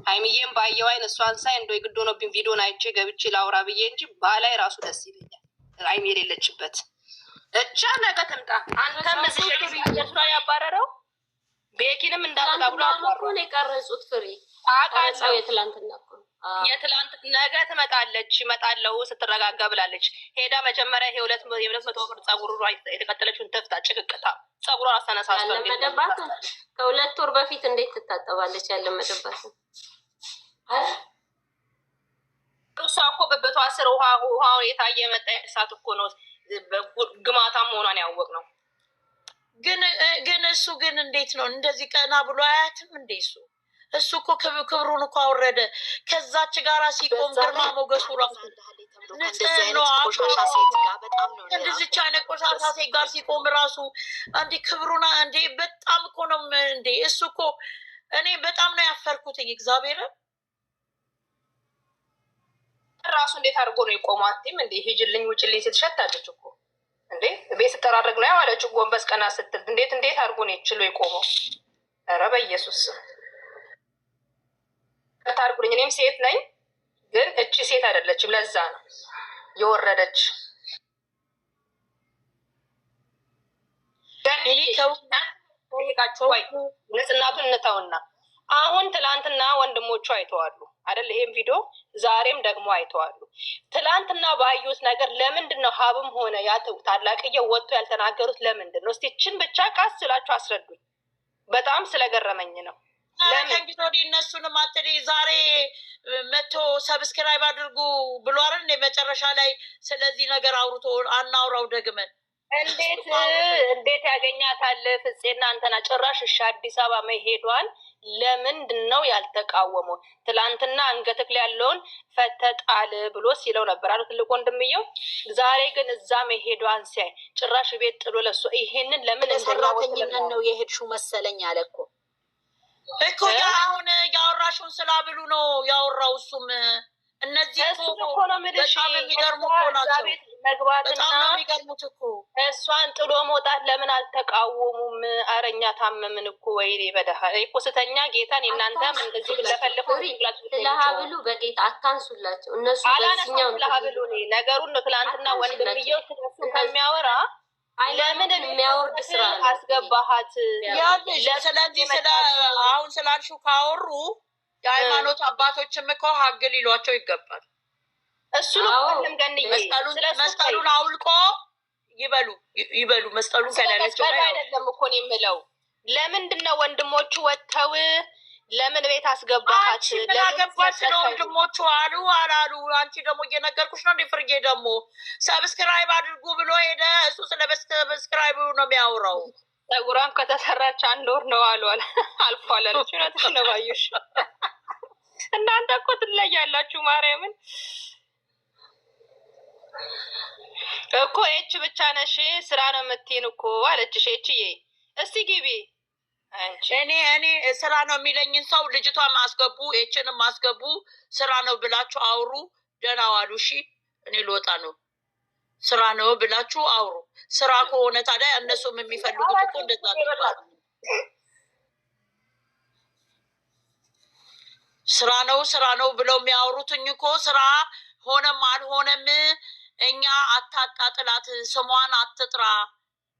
ሃይሚዬም ባየው አይን እሷን ሳይ እንደው የግድ ሆኖብኝ ቪዲዮን አይቼ ገብቼ ላውራ ብዬ እንጂ ባላይ ራሱ ደስ ይለኛል። ሃይሚ የሌለችበት እቻ ነገ ትምጣ። አንተም እዚህ እሷ ያባረረው ቤኪንም እንዳመጣ ብሎ አባረው የቀረጹት ፍሪ አቃጻው የትላንትና እኮ የትላንት ነገ ትመጣለች ይመጣለው ስትረጋጋ ብላለች። ሄዳ መጀመሪያ ይሄ 200 ብር ጸጉሩ የተቀጠለችውን ተፍታ ጭቅቅታ ጸጉሯን አስተነሳስታ ያለመደባት ከሁለት ወር በፊት እንዴት ትታጠባለች? ያለመደባት እሷ እኮ በበቷ ስር ውሃው የታየ መጣ እሳት እኮ ነው ግማታም መሆኗን ያወቅ ነው። ግን እሱ ግን እንዴት ነው እንደዚህ ቀና ብሎ አያትም እንዴ? እሱ እኮ ክብሩን እኮ አወረደ። ከዛች ጋራ ሲቆም ግርማ ሞገሱ ራሱ እንደዚች አይነት ቆሻሻ ሴት ጋር ሲቆም ራሱ እንዲ ክብሩና እንዴ በጣም እኮ ነው እንዴ። እሱ እኮ እኔ በጣም ነው ያፈርኩትኝ እግዚአብሔርን ራሱ እንዴት አድርጎ ነው የቆማትም እንዴ? ሂጅልኝ ውጭልኝ ስትሸታለች እኮ እንዴ ቤት ስጠራረግ ነው ያዋለች ጎንበስ ቀና ስትል እንዴት አድርጎ ነው ይችሎ የቆመው? ኧረ በኢየሱስ ታርጉልኝ። እኔም ሴት ነኝ ግን እቺ ሴት አይደለችም። ለዛ ነው የወረደች። ንጽናቱን እንተውና አሁን ትላንትና ወንድሞቹ አይተዋሉ አይደል? ይሄም ቪዲዮ ዛሬም ደግሞ አይተዋሉ። ትላንትና ባዩት ነገር ለምንድን ነው ሀብም ሆነ ያ ታላቅየው ወጥቶ ያልተናገሩት? ለምንድን ነው? እስቲ እችን ብቻ ቃስ ስላችሁ አስረዱኝ። በጣም ስለገረመኝ ነው። ከእንግዲህ ወዲህ እነሱንም አትሌ ዛሬ መቶ ሰብስክራይብ አድርጉ ብሎ አይደል መጨረሻ ላይ ስለዚህ ነገር አውርቶ አናውራው ደግመን እንዴት ያገኛታል? ፍፄና አንተና ጭራሽ እሺ አዲስ አበባ መሄዷን ለምንድን ነው ያልተቃወመው? ትላንትና አንገትክ ላይ ያለውን ፈተጣል ብሎ ሲለው ነበር አሉ ትልቅ ወንድምየው። ዛሬ ግን እዛ መሄዷን ሲያይ ጭራሽ ቤት ጥሎ ለሱ ይሄንን ለምን ሰራተኝነት ነው የሄድሽው መሰለኝ አለ እኮ አሁን ያወራሽውን ስላብሉ ነው ያወራው። እሱም እነዚህ እኮ በጣም የሚገርሙ እኮ ናቸው። በጣም ነው የሚገርሙት እኮ። እሷን ጥሎ መውጣት ለምን አልተቃወሙም? አረኛ ታመምን እኮ ወይኔ በደሃ እኮ ስተኛ ጌታን እናንተ እንደዚህ ለፈልፉ ለሀብሉ በጌታ አታንሱላቸው። እነሱ በዚህኛው ለሀብሉ ነገሩን ነው ትላንትና ወንድምየው ስለሱ ከሚያወራ ለምን የሚያወርድ ስራ አስገባሃት? ስለዚህ አሁን ስላልሽው ካወሩ የሃይማኖት አባቶችም እኮ ሀግ ሊሏቸው ይገባል። እሱ ነው መስቀሉን አውልቆ ይበሉ መስቀሉን ከላላቸው አይደለም እኮ ነው የምለው። ለምንድን ነው ወንድሞቹ ወጥተው ለምን ቤት አስገባሃት? ለገባች ነው ወንድሞቹ አሉ አላሉ። አንቺ ደግሞ እየነገርኩሽ ነው። ፍርጌ ደግሞ ሰብስክራይብ አድርጉ ብሎ ሄደ። እሱ ስለ ሰብስክራይብ ነው የሚያወራው። ፀጉሯን ከተሰራች 1 ወር ነው አሉ አልፏል አለች። እውነትሽ ነው ባዩሽ። እናንተ እኮ ትለያላችሁ። ማርያምን እኮ ኤች ብቻ ነሽ ስራ ነው የምትይን እኮ አለችሽ። ኤችዬ እስቲ ግቢ እኔ ስራ ነው የሚለኝን ሰው ልጅቷን ማስገቡ ኤችንም ማስገቡ ስራ ነው ብላችሁ አውሩ። ደህና ዋሉ። እሺ እኔ ልወጣ ነው። ስራ ነው ብላችሁ አውሩ። ስራ ከሆነ ታዲያ እነሱም የሚፈልጉት እኮ እንደዛ ነው። ስራ ነው ብለው የሚያወሩትኝ እኮ ስራ ሆነም አልሆነም እኛ አታጣጥላት፣ ስሟን አትጥራ፣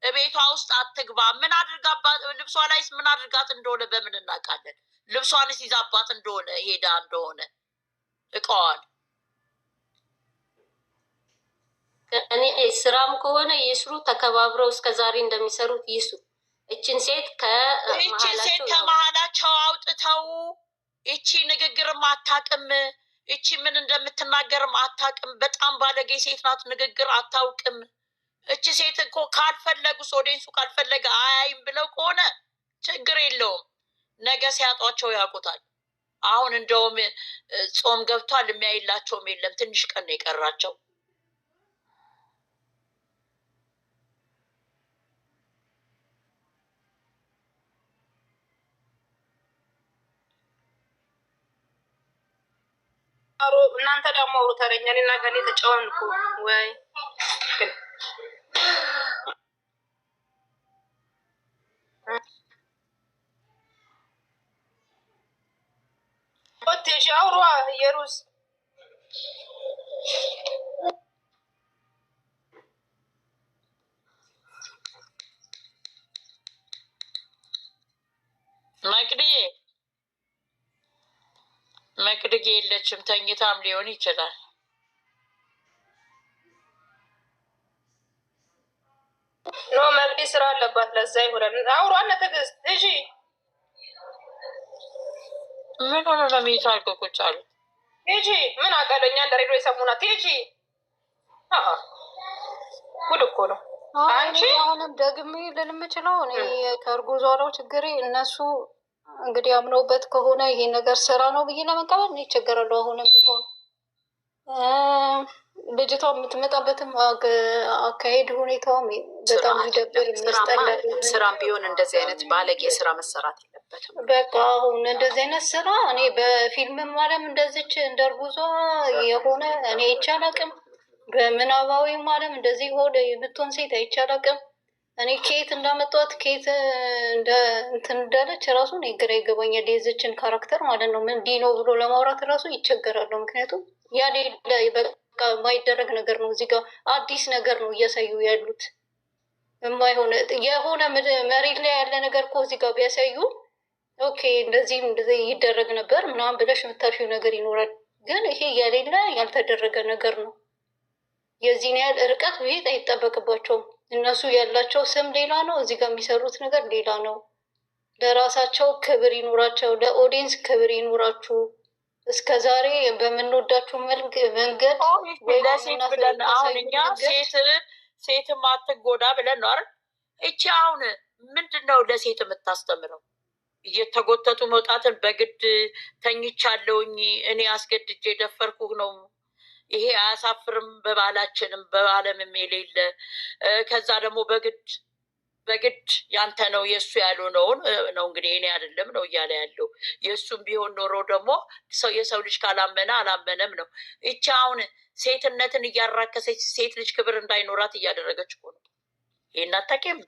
ቤቷ ውስጥ አትግባ። ምን አድርጋባት? ልብሷ ላይስ ምን አድርጋት እንደሆነ በምን እናውቃለን? ልብሷንስ ይዛባት እንደሆነ ሄዳ እንደሆነ እቃዋን። እኔ ስራም ከሆነ ይስሩ፣ ተከባብረው እስከዛሬ እንደሚሰሩት ይስሩ። እችን ሴት ከመሀላቸው አውጥተው እቺ ንግግርም አታውቅም፣ እቺ ምን እንደምትናገርም አታውቅም። በጣም ባለጌ ሴት ናት፣ ንግግር አታውቅም። እቺ ሴት እኮ ካልፈለጉ ኦዲየንሱ ካልፈለገ አያይም ብለው ከሆነ ችግር የለውም። ነገ ሲያጧቸው ያውቁታል። አሁን እንደውም ጾም ገብቷል፣ የሚያይላቸውም የለም። ትንሽ ቀን ነው የቀራቸው። እናንተ ደግሞ አውሩ ተረኛ። እኔና ገሌ ተጫወንኩ ወይ ኦቴሽ አውሯ የሩስ መቅድዬ የለችም፣ ተኝታም ሊሆን ይችላል። ኖ መቅዲ ስራ አለባት፣ ለዛ ይሆናል። አውሯነ ትዕግስት እሺ። ምን ሆነ ነው የሚታልቁ ቁጭ አሉ። ቲጂ ምን አውቃለሁ፣ እኛ እንደ ሬዲዮ የሰሙና ቲጂ ጉድ እኮ ነው። አንቺ አሁንም ደግሜ ልል የምችለው እኔ ከእርጉዟ ነው ችግሬ። እነሱ እንግዲህ አምነውበት ከሆነ ይሄ ነገር ስራ ነው ብዬ ለመቀበል እኔ ይቸገራለሁ። አሁንም ቢሆን ልጅቷ የምትመጣበትም አካሄድ ሁኔታውም በጣም ሊደብር የሚያስጠላ። ስራም ቢሆን እንደዚህ አይነት ባለጌ ስራ መሰራት የለበትም። በቃ አሁን እንደዚህ አይነት ስራ እኔ በፊልምም ዓለም እንደዚች እንደ እርጉዟ የሆነ እኔ አይቻላቅም። በምናባዊም ዓለም እንደዚህ ሆነ የምትሆን ሴት አይቻላቅም። እኔ ኬት እንዳመጧት ኬት እንትን እንዳለች ራሱ እኔ ግራ ይገባኛል። የዚችን ካራክተር ማለት ነው። ምን እንዲህ ነው ብሎ ለማውራት ራሱ ይቸገራሉ። ምክንያቱም ያ በቃ የማይደረግ ነገር ነው። እዚህ ጋር አዲስ ነገር ነው እያሳዩ ያሉት። የማይሆነ የሆነ መሬት ላይ ያለ ነገር እኮ እዚህ ጋር ቢያሳዩ ኦኬ እንደዚህም እንደዚህ ይደረግ ነበር ምናምን ብለሽ የምታልፊው ነገር ይኖራል። ግን ይሄ የሌለ ያልተደረገ ነገር ነው። የዚህን ያህል ርቀት መሄድ አይጠበቅባቸውም። እነሱ ያላቸው ስም ሌላ ነው፣ እዚህ ጋር የሚሰሩት ነገር ሌላ ነው። ለራሳቸው ክብር ይኑራቸው፣ ለኦዲየንስ ክብር ይኑራችሁ። እስከ ዛሬ በምንወዳችሁ መንገድ ለሴት ብለን አሁን እኛ ሴትም አትጎዳ ብለን ነው አይደል? እቺ አሁን ምንድን ነው ለሴት የምታስተምረው? እየተጎተቱ መውጣትን በግድ ተኝቻለሁኝ እኔ አስገድጄ ደፈርኩህ ነው። ይሄ አያሳፍርም? በባህላችንም በዓለምም የሌለ ከዛ ደግሞ በግድ ያንተ ነው የእሱ ያልሆነውን ነው እንግዲህ እኔ አይደለም ነው እያለ ያለው። የእሱም ቢሆን ኖሮ ደግሞ የሰው ልጅ ካላመነ አላመነም ነው። ይቺ አሁን ሴትነትን እያራከሰች ሴት ልጅ ክብር እንዳይኖራት እያደረገች እኮ ነው። ይህን አታውቂም?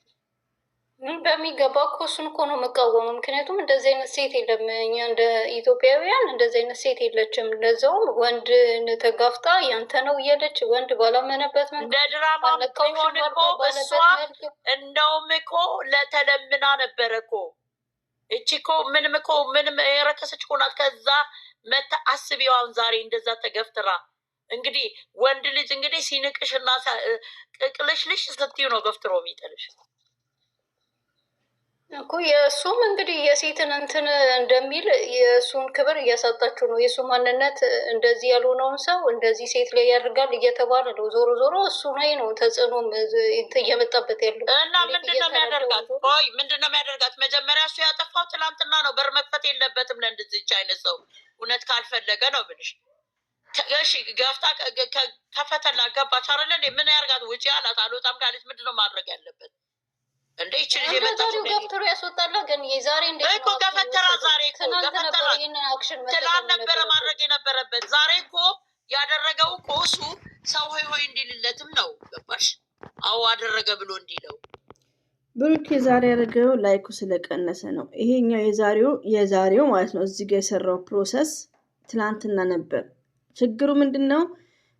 በሚገባ እኮ እሱን እኮ ነው የምቃወመው። ምክንያቱም እንደዚህ አይነት ሴት የለም። እኛ እንደ ኢትዮጵያውያን እንደዚህ አይነት ሴት የለችም። ለዛውም ወንድ ተጋፍጣ ያንተ ነው እያለች ወንድ ባላመነበት እንደ ድራማ ቢሆን እኮ እሷ እንደውም እኮ ለተለምና ነበረ እኮ እቺ እኮ ምንም የረከሰች እኮ ናት። ከዛ መታ አስቢዋን ዛሬ እንደዛ ተገፍትራ እንግዲህ ወንድ ልጅ እንግዲህ ሲንቅሽና ቅቅልሽልሽ ስትዩ ነው ገፍትሮ የሚጥልሽ እኮ። የእሱም እንግዲህ የሴትን እንትን እንደሚል የእሱን ክብር እያሳጣችሁ ነው። የእሱ ማንነት እንደዚህ ያልሆነውን ሰው እንደዚህ ሴት ላይ ያደርጋል እየተባለ ነው። ዞሮ ዞሮ እሱ ላይ ነው ተጽዕኖ እየመጣበት ያለው እና ምንድነው የሚያደርጋት? ቆይ ምንድነው የሚያደርጋት? መጀመሪያ እሱ ያጠፋው ትላንትና ነው። በር መክፈት የለበትም ለእንድዝች አይነት ሰው እውነት ካልፈለገ ነው ብልሽ። እሺ ገፍታ ከፈተላ ገባች አይደለ? ምን ያርጋት? ውጪ አላት። አልወጣም ካለች ምንድነው ማድረግ ያለበት? እንደ ይቺ ልጅ የመጣችው ገፍትሮ ያስወጣላ። ግን የዛሬ እንዴት እኮ ገፈተራ ዛሬ እኮ ገፈተራ ትላንት ነበረ ማድረግ የነበረበት። ዛሬ እኮ ያደረገው እኮ እሱ ሰው ሆይ እንዲልለትም ነው። ገባሽ? አዎ አደረገ ብሎ እንዲለው ብሩክ ዛሬ ያደረገው ላይኩ ስለቀነሰ ነው። ይሄኛው የዛሬው ማለት ነው። እዚህ ጋር የሰራው ፕሮሰስ ትላንትና ነበር። ችግሩ ምንድነው?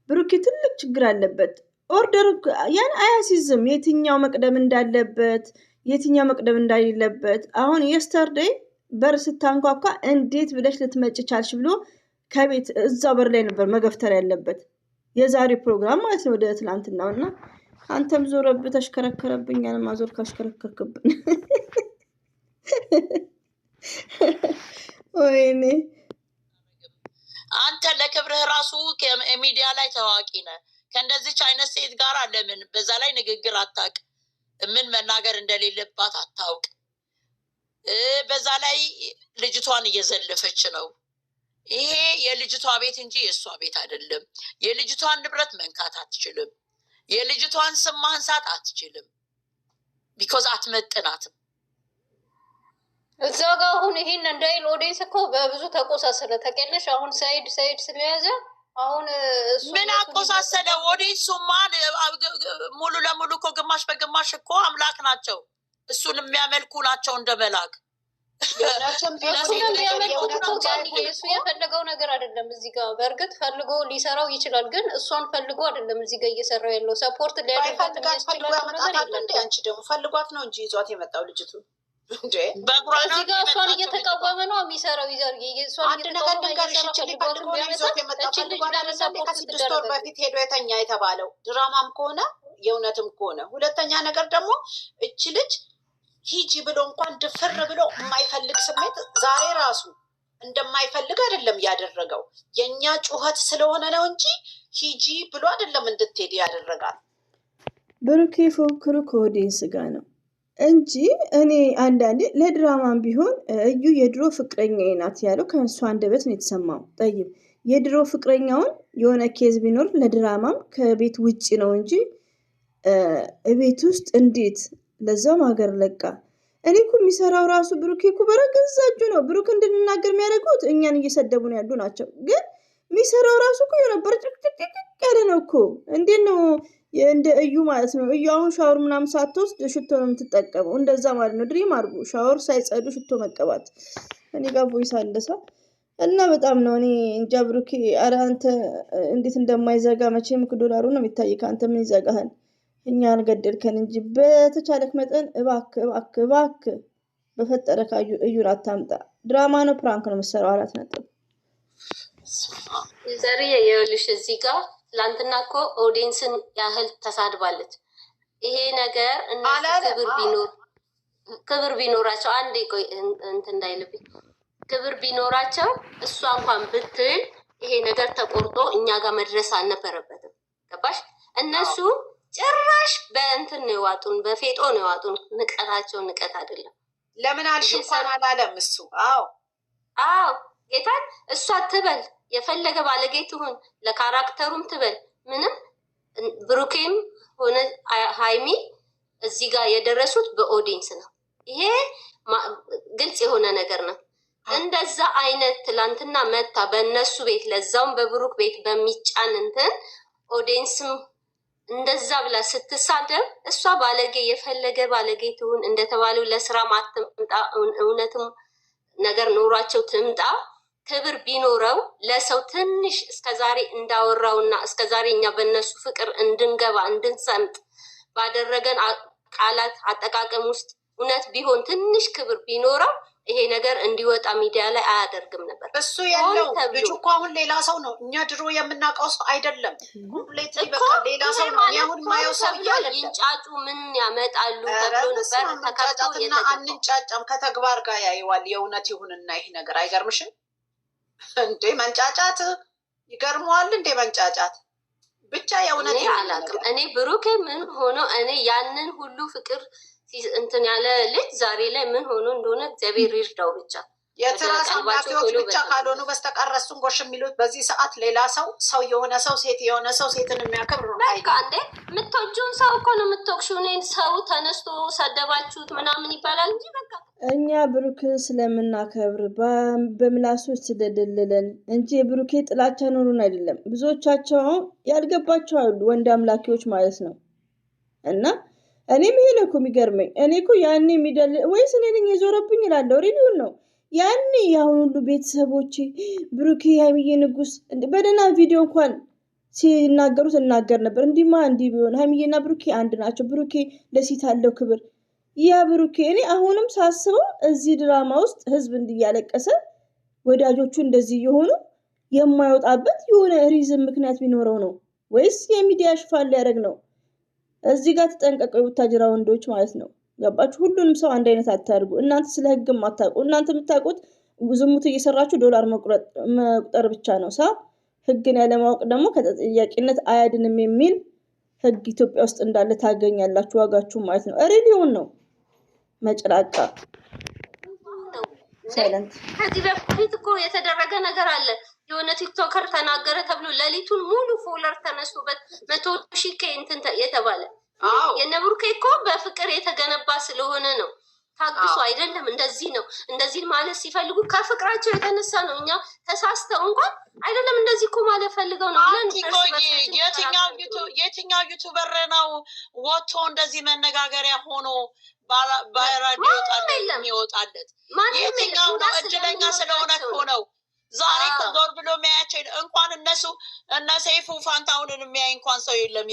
ብሩክ ትልቅ ችግር አለበት። ኦርደር ያን አያሲዝም። የትኛው መቅደም እንዳለበት የትኛው መቅደም እንዳሌለበት። አሁን የስተርዴይ በር ስታንኳኳ እንዴት ብለሽ ልትመጭ ቻልሽ ብሎ ከቤት እዛው በር ላይ ነበር መገፍተር ያለበት። የዛሬ ፕሮግራም ማለት ነው። ወደ ትላንትናው እና አንተም ዞረብ ተሽከረከረብኝ። ያለ ማዞር ካሽከረከርክብን ወይኔ አንተ ለክብርህ ራሱ ሚዲያ ላይ ታዋቂ ነህ። ከእንደዚች አይነት ሴት ጋር ለምን በዛ ላይ ንግግር አታውቅ? ምን መናገር እንደሌለባት አታውቅ? በዛ ላይ ልጅቷን እየዘለፈች ነው። ይሄ የልጅቷ ቤት እንጂ የእሷ ቤት አይደለም። የልጅቷን ንብረት መንካት አትችልም። የልጅቷን ስም ማንሳት አትችልም። ቢኮዝ አትመጥናትም። እዛ ጋር አሁን ይሄን እንዳይል ኦዲየንስ እኮ በብዙ ተቆሳሰለ። ተቀለሽ አሁን ሳይድ ስለያዘ አሁን ምን አቆሳሰለ? ኦዲየንሱማ ሙሉ ለሙሉ እኮ ግማሽ በግማሽ እኮ አምላክ ናቸው። እሱን የሚያመልኩ ናቸው እንደ መላክ። እሱ የፈለገው ነገር አይደለም። እዚህ ጋር በእርግጥ ፈልጎ ሊሰራው ይችላል፣ ግን እሷን ፈልጎ አይደለም እዚህ ጋር እየሰራው ያለው ሰፖርት ሊያደርጋት የሚያስችለው ነገር የለም። አንቺ ደግሞ ፈልጓት ነው እንጂ ይዟት የመጣው ልጅቱ እዚህ ጋር እሷን እየተቃወመ ነው የሚሰራው። አንድ ነገር ልንገርሽ፣ ከ6 ወር በፊት ሄዶ የተኛ የተባለው ድራማም ከሆነ የእውነትም ከሆነ፣ ሁለተኛ ነገር ደግሞ እች ልጅ ሂጂ ብሎ እንኳን ድፍር ብሎ የማይፈልግ ስሜት ዛሬ ራሱ እንደማይፈልግ አይደለም ያደረገው። የእኛ ጩኸት ስለሆነ ነው እንጂ ሂጂ ብሎ አይደለም እንድትሄድ ያደረጋል። ብሩኬ ፉክክሩ ከኦዲየንስ ጋር ነው እንጂ እኔ አንዳንዴ ለድራማም ቢሆን እዩ የድሮ ፍቅረኛ ናት ያለው ከእሱ አንደበት ነው የተሰማው። ጠይብ የድሮ ፍቅረኛውን የሆነ ኬዝ ቢኖር ለድራማም ከቤት ውጭ ነው እንጂ ቤት ውስጥ እንዴት ለዛም ሀገር ለቃ። እኔ እኮ የሚሰራው ራሱ ብሩኬ እኮ በረገዛ እጁ ነው። ብሩክ እንድንናገር የሚያደርጉት እኛን እየሰደቡ ነው ያሉ ናቸው። ግን የሚሰራው ራሱ እኮ የነበረ ጭቅጭቅ ያለ ነው እኮ። እንዴት ነው እንደ እዩ ማለት ነው። እዩ አሁን ሻወር ምናምን ሳትወስድ ሽቶ ነው የምትጠቀመው። እንደዛ ማለት ነው። ድሪም አድርጉ ሻወር ሳይጸዱ ሽቶ መቀባት። እኔ ጋር ቮይስ አለሳ እና በጣም ነው እኔ እንጃ። ብሩኬ ኧረ አንተ እንዴት እንደማይዘጋ መቼም ዶላሩ ነው የሚታይ። ከአንተ ምን ይዘጋሃል? እኛን ገደልከን እንጂ በተቻለክ መጠን እባክህ በፈጠረክ እዩን አታምጣ። ድራማ ነው፣ ፕራንክ ነው የምትሰራው። 4 ነጥብ ዘሪ የውልሽ እዚህ ጋር ትላንትና እኮ ኦዲየንስን ያህል ተሳድባለች። ይሄ ነገር እነሱ ክብር ቢኖራቸው አንዴ ቆይ እንትን እንዳይልብኝ ክብር ቢኖራቸው እሷ እንኳን ብትል ይሄ ነገር ተቆርጦ እኛ ጋር መድረስ አልነበረበትም። ገባሽ? እነሱ ጭራሽ በእንትን ነው የዋጡን፣ በፌጦ ነው የዋጡን። ንቀታቸው ንቀት አይደለም። ለምን አልሽ እንኳን አላለም እሱ። አዎ ጌታን እሷ ትበል የፈለገ ባለጌ ትሁን፣ ለካራክተሩም ትበል ምንም። ብሩኬም ሆነ ሃይሚ እዚህ ጋር የደረሱት በኦዲየንስ ነው። ይሄ ግልጽ የሆነ ነገር ነው። እንደዛ አይነት ትላንትና መታ በእነሱ ቤት ለዛውም በብሩክ ቤት በሚጫን እንትን ኦዲየንስም እንደዛ ብላ ስትሳደብ እሷ ባለጌ የፈለገ ባለጌ ትሁን እንደተባለው ለስራ ማትምጣ እውነትም ነገር ኖሯቸው ትምጣ። ክብር ቢኖረው ለሰው ትንሽ እስከዛሬ እንዳወራውና እስከዛሬ እኛ በእነሱ ፍቅር እንድንገባ እንድንሰምጥ ባደረገን ቃላት አጠቃቀም ውስጥ እውነት ቢሆን ትንሽ ክብር ቢኖረው ይሄ ነገር እንዲወጣ ሚዲያ ላይ አያደርግም ነበር። እሱ ያለው ልጁ እኮ አሁን ሌላ ሰው ነው። እኛ ድሮ የምናውቀው ሰው አይደለም። ኮምፕሌትሊ በቃ ሌላ ሰው ነው። አሁን ማየው ሰው ይንጫጩ ምን ያመጣሉ ተብሎ ነበር ተከታተልና አንጫጫም ከተግባር ጋር ያየዋል። የእውነት ይሁንና ይሄ ነገር አይገርምሽም እንዴ? መንጫጫት ይገርመዋል እንዴ? መንጫጫት ብቻ የእውነት አላውቅም። እኔ ብሩኬ ምን ሆኖ እኔ ያንን ሁሉ ፍቅር እንትን ያለ ልጅ ዛሬ ላይ ምን ሆኖ እንደሆነ እግዚአብሔር ይርዳው። ብቻ የትራስ አምላኪዎች ብቻ ካልሆኑ በስተቀር እሱን ጎሽ የሚሉት በዚህ ሰዓት ሌላ ሰው የሆነ ሰው ሴት የሆነ ሰው ሴትን የሚያከብር ነው። በቃ እንዴ የምትወጂውን ሰው እኮ ነው የምትወቅሺው። እኔን ሰው ተነስቶ ሰደባችሁት ምናምን ይባላል እንጂ በቃ እኛ ብሩክን ስለምናከብር በምላሱ ስለደለለን እንጂ የብሩኬ ጥላቻ ኖሩን አይደለም። ብዙዎቻቸው ያልገባቸው አሉ፣ ወንድ አምላኪዎች ማለት ነው። እና እኔም ይሄ ነው እኮ የሚገርመኝ። እኔ እኮ ያኔ የሚደል ወይስ እኔ ነኝ የዞረብኝ እላለሁ። ሪሊውን ነው ያኔ ያሁን ሁሉ ቤተሰቦቼ ብሩኬ ሃይሚዬ ንጉስ በደህና ቪዲዮ እንኳን ሲናገሩት እናገር ነበር። እንዲማ እንዲህ ቢሆን ሃይሚዬና ብሩኬ አንድ ናቸው። ብሩኬ ለሴት አለው ክብር። ያ ብሩኬ እኔ አሁንም ሳስበው እዚህ ድራማ ውስጥ ህዝብ እንዲያለቀሰ ወዳጆቹ እንደዚህ የሆኑ የማይወጣበት የሆነ ሪዝም ምክንያት ቢኖረው ነው ወይስ የሚዲያ ሽፋን ሊያደርግ ነው? እዚህ ጋር ተጠንቀቁ የቡታጅራ ወንዶች ማለት ነው። ገባችሁ? ሁሉንም ሰው አንድ አይነት አታድርጉ። እናንተ ስለ ህግም አታውቁ። እናንተ የምታውቁት ዝሙት እየሰራችሁ ዶላር መቁጠር ብቻ ነው። ህግን ያለማወቅ ደግሞ ከተጠያቂነት አያድንም የሚል ህግ ኢትዮጵያ ውስጥ እንዳለ ታገኛላችሁ። ዋጋችሁ ማለት ነው። ሪሊውን ነው መጭራቃ ሳይለንት። ከዚህ በፊት እኮ የተደረገ ነገር አለ። የሆነ ቲክቶከር ተናገረ ተብሎ ሌሊቱን ሙሉ ፎሎወር ተነስቶበት 100,000 እንትን የተባለ የነ ብሩኬ እኮ በፍቅር የተገነባ ስለሆነ ነው። ታግሱ አይደለም እንደዚህ ነው እንደዚህ ማለት ሲፈልጉ ከፍቅራቸው የተነሳ ነው። እኛ ተሳስተው እንኳን አይደለም እንደዚህ እኮ ማለት ፈልገው ነው ብለን የትኛው ዩቱበር ነው ወጥቶ እንደዚህ መነጋገሪያ ሆኖ ባራዲዮ ይወጣለት? የትኛው ነው? እድለኛ ስለሆነ እኮ ነው። ዛሬ ዞር ብሎ የሚያያቸው እንኳን እነ ሰይፉ ፋንታሁንን የሚያይ እንኳን ሰው የለም።